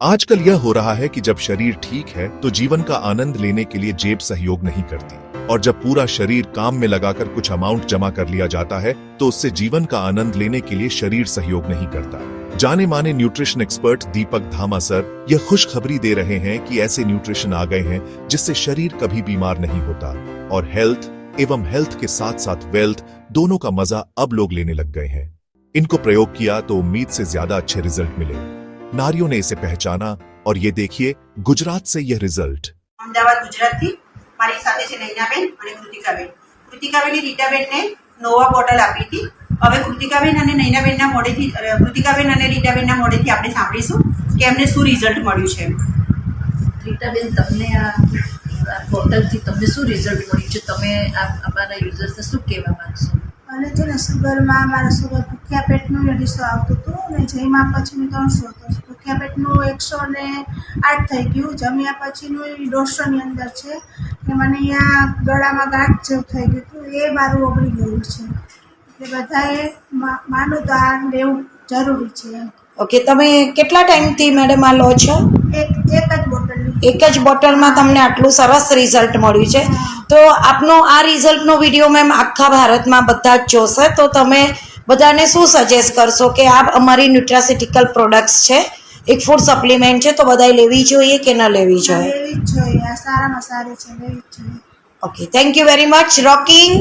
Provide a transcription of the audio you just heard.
आजकल यह हो रहा है कि जब शरीर ठीक है तो जीवन का आनंद लेने के लिए जेब सहयोग नहीं करती, और जब पूरा शरीर काम में लगाकर कुछ अमाउंट जमा कर लिया जाता है तो उससे जीवन का आनंद लेने के लिए शरीर सहयोग नहीं करता। जाने माने न्यूट्रिशन एक्सपर्ट दीपक धामा सर यह खुशखबरी दे रहे हैं कि ऐसे न्यूट्रिशन आ गए हैं जिससे शरीर कभी बीमार नहीं होता, और हेल्थ एवं हेल्थ के साथ साथ वेल्थ दोनों का मजा अब लोग लेने लग गए हैं। इनको प्रयोग किया तो उम्मीद से ज्यादा अच्छे रिजल्ट मिले। नारियों ने इसे पहचाना, और ये देखिए गुजरात से यह रिजल्ट। અમદાવાદ ગુજરાતથી મારી સાથે છે નૈનાબેન અને કૃતિકાબેન. કૃતિકાબેને રીટાબેનને નોવા બોટલ આપી હતી. હવે કૃતિકાબેન અને નૈનાબેનના મોઢેથી કૃતિકાબેન અને રીટાબેનના મોઢેથી આપણે સાંભળીશું કે એમને શું રિઝલ્ટ મળ્યું છે. રીટાબેન, તમને આ બોટલથી તમને શું રિઝલ્ટ મળ્યું છે? તમે અમારા યુઝર્સને શું કહેવા માંગશો? અને છે ને શુગરમાં મારે શુગર ભૂખ્યા પેટનું અઢીસો આવતું હતું અને જમ્યા પછીનું 300 હતું. ભૂખ્યા પેટનું 108 થઈ ગયું, જમ્યા પછીનું 150ની અંદર છે. કે મને અહીંયા ગળામાં ગાંઠ જેવું થઈ ગયું હતું, એ મારું ઓગળી ગયું છે. એટલે બધાએ માનું દાન લેવું જરૂરી છે. ઓકે, તમે કેટલા ટાઈમથી મેડમ આ લો છો? એક જ બોટલ એક જ બોટલમાં તમને આટલું સરસ રિઝલ્ટ મળ્યું છે, તો આપનો આ રિઝલ્ટનો વિડીયો મેમ આખા ભારતમાં બધા જ જોશે, તો તમે બધાને શું સજેસ્ટ કરશો કે આ અમારી ન્યુટ્રાસ્યુટિકલ પ્રોડક્ટ્સ છે, એક ફૂડ સપ્લિમેન્ટ છે, તો બધાએ લેવી જોઈએ કે ન લેવી જોઈએ? લેવી જ જોઈએ, આ સારામાં સારી છે, લેવી જ જોઈએ. Okay, thank you very much. Rocking.